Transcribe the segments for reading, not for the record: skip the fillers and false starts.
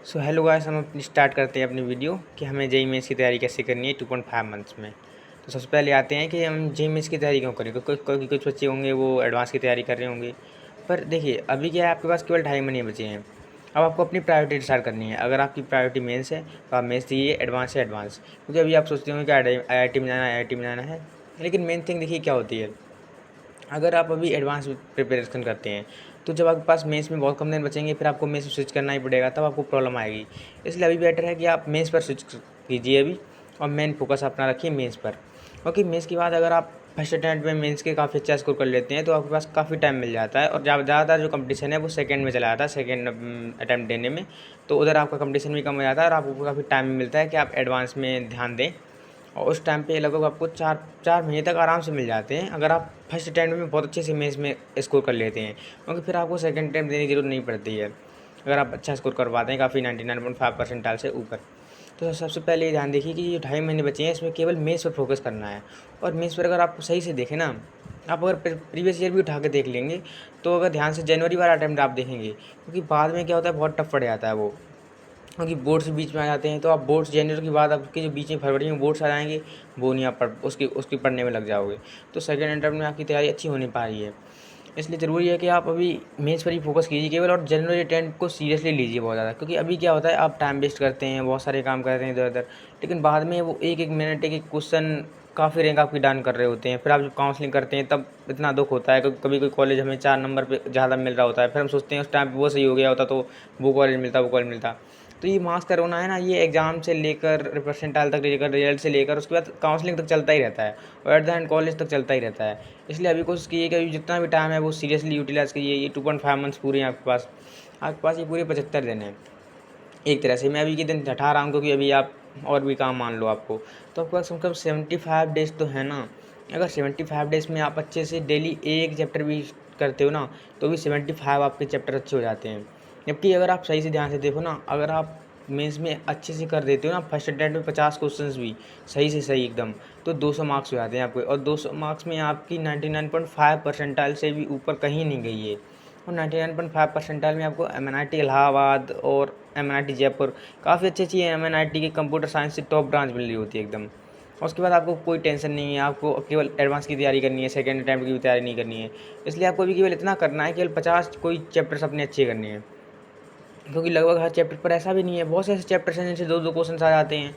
So hello guys, हम अपनी start करते हैं अपनी वीडियो कि हमें जेईई मेंस की तैयारी कैसे करनी है 2.5 मंथ्स में। तो सबसे पहले आते हैं कि हम जेईई मेंस की तैयारी क्यों करें। क्योंकि कुछ बच्चे होंगे वो एडवांस की तैयारी कर रहे होंगे। पर देखिए, अभी क्या है, आपके पास केवल 2.5 महीने बचे हैं। अब आपको अपनी प्रायोरिटी डिसाइड करनी है। अगर आपकी प्रायोरिटी मेंस है तो आप मेंस दीजिए, एडवांस है एडवांस। क्योंकि अभी आप सोचते होंगे कि IIT में जाना है, IIT में जाना है। लेकिन मेन थिंग देखिए क्या होती है, अगर आप अभी एडवांस प्रिपरेशन करते हैं तो जब आपके पास मेंस में बहुत कम दिन बचेंगे, फिर आपको मेंस में स्विच करना ही पड़ेगा, तब आपको प्रॉब्लम आएगी। इसलिए अभी बेटर है कि आप मेंस पर स्विच कीजिए अभी, और मेन फोकस अपना रखिए मेंस पर। क्योंकि मेंस के बाद अगर आप फर्स्ट अटैम्प्ट में मेंस के काफ़ी अच्छा स्कोर कर लेते हैं तो आपके पास काफ़ी टाइम मिल जाता है। और ज़्यादातर जो कंपटीशन है वो सेकंड में चला जाता है, सेकंड अटैम्प्ट देने में। तो उधर आपका कंपटीशन भी कम हो जाता है और आपको काफ़ी टाइम मिलता है कि आप एडवांस में ध्यान दें। और उस टाइम पे लगभग आपको 4 महीने तक आराम से मिल जाते हैं, अगर आप फर्स्ट अटैम्प्ट में बहुत अच्छे से मेंस में स्कोर कर लेते हैं। क्योंकि फिर आपको सेकंड अटैम्प्ट देने की ज़रूरत नहीं पड़ती है, अगर आप अच्छा स्कोर कर पाते हैं काफ़ी 99.5 परसेंटाइल से ऊपर। तो सबसे पहले ये ध्यान देखिए कि ये 2.5 महीने बचे हैं, इसमें केवल मेंस पर फोकस करना है। और मेंस पर अगर आप सही से देखें ना, आप अगर प्रीवियस ईयर भी उठा के देख लेंगे, तो अगर ध्यान से जनवरी वाला अटैम्प्ट आप देखेंगे, क्योंकि बाद में क्या होता है, बहुत टफ पड़ जाता है वो। क्योंकि बोर्ड्स बीच में आ जाते हैं, तो आप बोर्ड्स जनवरी के बाद आपके जो बीच में फरवरी में बोर्ड्स आ जाएंगे, वो नहीं आप पढ़ उसकी पढ़ने में लग जाओगे। तो सेकेंड अटैम्प्ट में आपकी तैयारी अच्छी होने पा रही है। इसलिए ज़रूरी है कि आप अभी मेंस पर ही फोकस कीजिए केवल, और जनवरी अटेम्प्ट को सीरियसली लीजिए बहुत ज़्यादा। क्योंकि अभी क्या होता है, आप टाइम वेस्ट करते हैं, बहुत सारे काम करते हैं इधर उधर, लेकिन बाद में वो एक एक मिनट एक एक क्वेश्चन काफ़ी रैंक आपकी डाउन कर रहे होते हैं। फिर आप जब काउंसलिंग करते हैं तब इतना दुख होता है। कभी कोई कॉलेज हमें 4 नंबर पे ज़्यादा मिल रहा होता है, फिर हम सोचते हैं उस टाइम पे वो सही हो गया होता तो वो कॉलेज मिलता, वो कॉलेज मिलता। तो ये मार्क्स का रोना है ना, ये एग्ज़ाम से लेकर परसेंटाइल तक लेकर, रिजल्ट से लेकर उसके बाद काउंसलिंग तक चलता ही रहता है, और एट द एंड कॉलेज तक चलता ही रहता है। इसलिए अभी कोशिश कीजिए कि अभी जितना भी टाइम है वो सीरियसली यूटिलाइज़ कीजिए। ये 2.5 मंथ्स पूरे हैं आपके पास ये पूरे 75 दिन हैं। एक तरह से मैं अभी के दिन हटा रहा हूँ क्योंकि अभी आप और भी काम मान लो आपको, तो आपके पास कम से कम 75 डेज़ तो है ना। अगर 75 डेज़ में आप अच्छे से डेली एक चैप्टर भी करते हो ना, तो भी 75 आपके चैप्टर अच्छे हो जाते हैं। जबकि अगर आप सही से ध्यान से देखो ना, अगर आप मेंस में अच्छे से कर देते हो ना, फर्स्ट अटेम्प्ट में 50 क्वेश्चंस भी सही से सही एकदम, तो 200 मार्क्स हो जाते हैं आपके। और 200 मार्क्स में आपकी 99.5 परसेंटाइल से भी ऊपर कहीं नहीं गई है। और 99.5 परसेंटाइल में आपको MNIT इलाहाबाद और MNIT जयपुर, काफ़ी अच्छी MNIT की कंप्यूटर साइंस से टॉप ब्रांच मिल रही होती है एकदम। और उसके बाद आपको कोई टेंशन नहीं है, आपको केवल एडवांस की तैयारी करनी है, सेकंड अटैम्प्ट की भी तैयारी नहीं करनी है। इसलिए आपको भी केवल इतना करना है, केवल 50 कोई चैप्टर्स अपने अच्छे करने हैं। क्योंकि लगभग हर चैप्टर पर ऐसा भी नहीं है, बहुत से ऐसे चैप्टर्स हैं जिनसे 2-2 क्वेश्चन आ जाते हैं।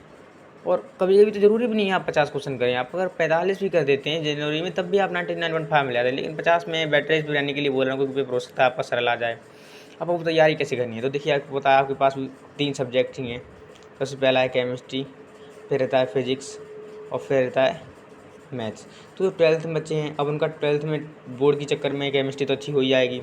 और कभी-कभी तो ज़रूरी भी नहीं है आप 50 क्वेश्चन करें, आप अगर 45 भी कर देते हैं जनवरी में, तब भी आप 99.5 मिला रहे हैं। लेकिन 50 में बेटरेज भी रहने के लिए बोल रहा हूँ, क्योंकि पेपर हो सकता है आपका सरल आ जाए। अब आपको तैयारी कैसे करनी है, तो देखिए आपको पता है आपके पास 3 सब्जेक्ट ही हैं। सबसे पहला है केमिस्ट्री, फिर रहता है फिजिक्स, और फिर रहता है मैथ्स। तो जो 12th में बच्चे हैं, अब उनका 12th में बोर्ड के चक्कर में केमिस्ट्री तो अच्छी हो ही जाएगी,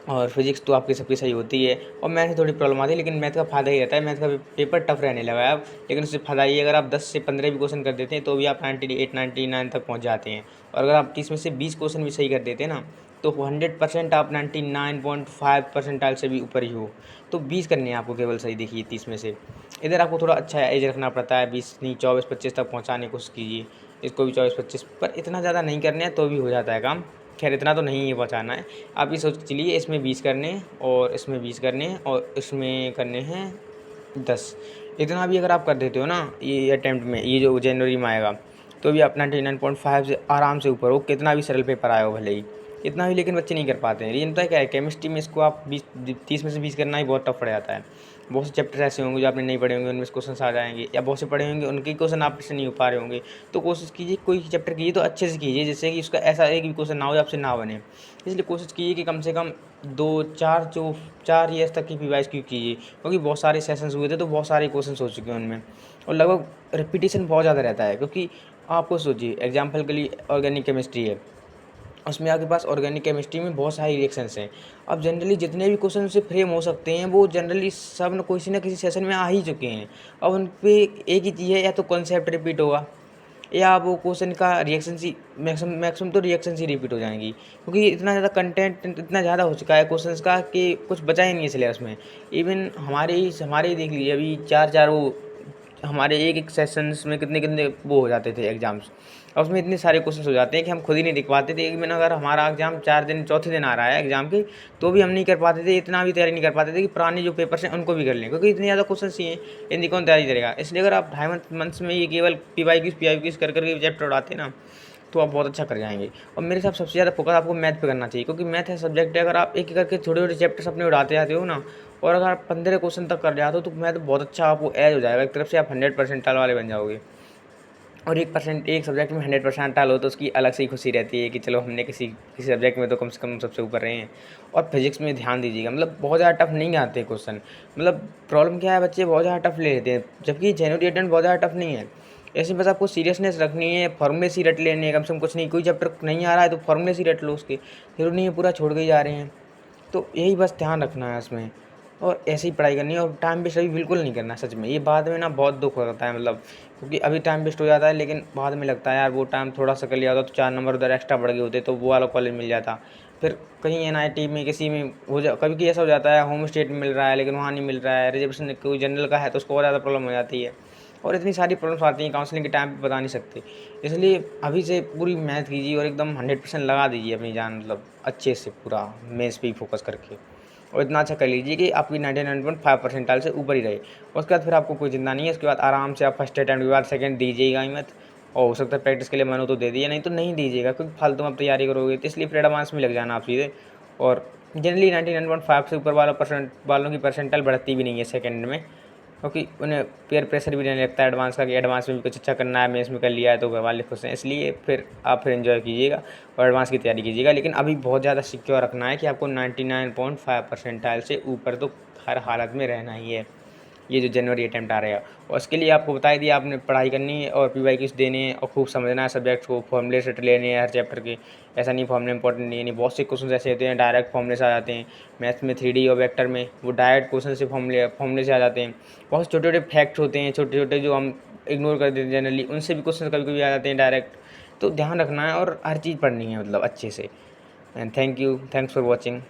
और फिजिक्स तो आपकी सबकी सही होती है, और मैथ में थोड़ी प्रॉब्लम आती है। लेकिन मैथ का फ़ायदा ही रहता है, मैथ का पेपर टफ रहने लगा है अब। लेकिन उससे फ़ायदा ये, अगर आप 10 से 15 भी क्वेश्चन कर देते हैं तो भी आप 98 99 तक पहुंच जाते हैं। और अगर आप 30 में से 20 क्वेश्चन भी सही कर देते हैं ना, तो 100% आप 99.5 परसेंटाइल से भी ऊपर ही हो। तो 20 करने हैं आपको केवल सही, देखिए 30 में से। इधर आपको थोड़ा अच्छा एज रखना पड़ता है, 20 नहीं 24-25 तक पहुँचाने की कोशिश कीजिए। इसको भी 24-25 पर इतना ज़्यादा नहीं करना है, तो भी हो जाता है काम। खैर इतना तो नहीं है बचाना है। आप ये सोच के चलिए, इसमें 20 करने हैं, और इसमें 20 करने हैं, और इसमें करने हैं 10। इतना भी अगर आप कर देते हो ना ये अटैम्प्ट में, ये जो जनवरी में आएगा, तो भी आप 99.5 से आराम से ऊपर हो, कितना भी सरल पेपर आया हो भले ही। इतना भी लेकिन बच्चे नहीं कर पाते हैं। रीज़न पता है क्या है, केमिस्ट्री में इसको आप 30 में से 20 करना ही बहुत टफ पड़ जाता है। बहुत से चैप्टर ऐसे होंगे जो आपने नहीं पढ़े होंगे, उनमें से क्वेश्चन आ जाएंगे, या बहुत से पढ़े होंगे उनके क्वेश्चन आपसे नहीं हो पा रहे होंगे। तो कोशिश कीजिए कोई चैप्टर कीजिए तो अच्छे से कीजिए, जिससे कि उसका ऐसा एक भी क्वेश्चन ना हो जो आपसे ना बने। इसलिए कोशिश कीजिए कि कम से कम 4 ईयर्स तक की रिवाइज कीजिए, क्योंकि बहुत सारे सेशंस हुए थे तो बहुत सारे क्वेश्चन हो चुके हैं उनमें, और लगभग रिपीटिशन बहुत ज़्यादा रहता है। क्योंकि आपको सोचिए, एग्जाम्पल के लिए ऑर्गेनिक केमिस्ट्री है, उसमें आपके पास ऑर्गेनिक केमिस्ट्री में बहुत सारी रिएक्शंस हैं। अब जनरली जितने भी क्वेश्चन उससे फ्रेम हो सकते हैं, वो जनरली सब न किसी न किसी सेशन में आ ही चुके हैं। अब उन पे एक ही चीज़ है, या तो कॉन्सेप्ट रिपीट होगा, या वो क्वेश्चन का रिएक्शन ही मैक्सिमम तो रिएक्शन ही रिपीट हो जाएंगी। क्योंकि इतना ज़्यादा कंटेंट इतना ज़्यादा हो चुका है क्वेश्चंस का कि कुछ बचा ही नहीं है सिलेबस में। इवन हमारे ही देख लीजिए, अभी 4 4 वो हमारे एक एक सेशंस में कितने कितने वो हो जाते थे एग्ज़ाम्स। और उसमें इतने सारे क्वेश्चन हो जाते हैं कि हम खुद ही नहीं दिख पाते थे। एक दिन अगर हमारा एग्जाम 4 दिन चौथे दिन आ रहा है एग्जाम के, तो भी हम नहीं कर पाते थे, इतना भी तैयारी नहीं कर पाते थे कि पुराने जो पेपर्स हैं उनको भी कर लें, क्योंकि इतने ज़्यादा क्वेश्चन ही हैं, इनकी कौन तैयारी करेगा। इसलिए अगर आप ढाई मंथ्स में ये केवल PYQs कर करके चैप्टर उड़ाते ना, तो आप बहुत अच्छा कर जाएंगे। और मेरे हिसाब से सबसे ज़्यादा फोकस आपको मैथ पे करना चाहिए, क्योंकि मैथ है सब्जेक्ट है, अगर आप एक एक करके छोटे छोटे चैप्टर्स अपने उड़ाते जाते हो ना, और अगर आप 15 क्वेश्चन तक कर जाते हो, तो मैथ बहुत अच्छा आपको एज हो जाएगा। एक तरफ से आप 100% वाले बन जाओगे। और एक सब्जेक्ट में 100% हो तो उसकी अलग से ही खुशी रहती है कि चलो हमने किसी किसी सब्जेक्ट में तो कम से कम सबसे ऊपर रहे हैं। और फिजिक्स में ध्यान दीजिएगा, मतलब बहुत ज़्यादा टफ नहीं आते क्वेश्चन। मतलब प्रॉब्लम क्या है, बच्चे बहुत ज़्यादा टफ ले लेते हैं, जबकि जेन्युइन अटेम्प्ट बहुत ज़्यादा टफ नहीं है। ऐसे बस आपको सीरियसनेस रखनी है, फॉर्मूले सी रट लेने हैं, कम से कम कुछ नहीं। कोई चैप्टर नहीं आ रहा है तो फॉर्मूले सी रट लो उसके, जरूरी नहीं है पूरा छोड़ के ही जा रहे हैं। तो यही बस ध्यान रखना है इसमें, और ऐसे ही पढ़ाई करनी है। और टाइम वेस्ट अभी बिल्कुल नहीं करना है, सच में। ये बाद में ना बहुत दुख होता है, मतलब क्योंकि अभी टाइम वेस्ट हो जाता है, लेकिन बाद में लगता है यार वो टाइम थोड़ा सा कर लिया होता तो 4 नंबर उधर एक्स्ट्रा बढ़ गए होते, तो वो वाला कॉलेज मिल जाता। फिर कहीं NIT में किसी में हो जा, कभी कभी ऐसा हो जाता है होम स्टेट में मिल रहा है लेकिन वहाँ नहीं मिल रहा है, रिजर्वेशन कोई जनरल का है तो उसको और ज़्यादा प्रॉब्लम हो जाती है। और इतनी सारी प्रॉब्लम्स आती हैं, काउंसलिंग के टाइम पे बता नहीं सकते। इसलिए अभी से पूरी मेहनत कीजिए और एकदम 100% लगा दीजिए अपनी जान, मतलब अच्छे से पूरा मेंस पे ही फोकस करके। और इतना अच्छा कर लीजिए कि आपकी 99.5% से ऊपर ही रहे। उसके बाद फिर आपको कोई चिंता नहीं है। उसके बाद आराम से आप फर्स्ट अटैम्प्ट के बाद सेकंड दीजिएगा ही मत। और हो सकता है प्रैक्टिस के लिए मन हो तो दे दीजिए, नहीं तो नहीं दीजिएगा, क्योंकि फालतू में आप तैयारी करोगे। तो इसलिए फिर एडवांस में लग जाना आप सीधे। और जनरली 99.5 से ऊपर वालों की परसेंटाइल बढ़ती भी नहीं है सेकंड में, क्योंकि उन्हें पीयर प्रेशर भी नहीं लगता एडवांस का कि एडवांस में भी कुछ अच्छा करना है, मेंस में कर लिया है तो घर वाले खुश हैं। इसलिए फिर आप फिर एंजॉय कीजिएगा और एडवांस की तैयारी कीजिएगा। लेकिन अभी बहुत ज़्यादा सिक्योर रखना है कि आपको 99.5% से ऊपर तो हर हालत में रहना ही है, ये जो जनवरी अटैम्प्ट आ रहा है। और उसके लिए आपको बता ही दिया, आपने पढ़ाई करनी है और PYQs देने हैं और खूब समझना है सब्जेक्ट को, फॉर्मूले सेट लेने हैं हर चैप्टर के। ऐसा नहीं फॉर्मूले इंपॉर्टेंट नहीं है, नहीं बहुत से क्वेश्चन ऐसे होते हैं डायरेक्ट फॉर्मूले से आ जाते हैं। मैथ्स में 3D और वेक्टर में वो डायरेक्ट क्वेश्चन से फॉर्मूले से आ जाते हैं। बहुत छोटे छोटे फैक्ट्स होते हैं, छोटे छोटे जो हम इग्नोर कर देते हैं जनरली, उनसे भी क्वेश्चन कभी कभी आ जाते हैं डायरेक्ट। तो ध्यान रखना है और हर चीज़ पढ़नी है, मतलब अच्छे से। And thank you, thanks for watching.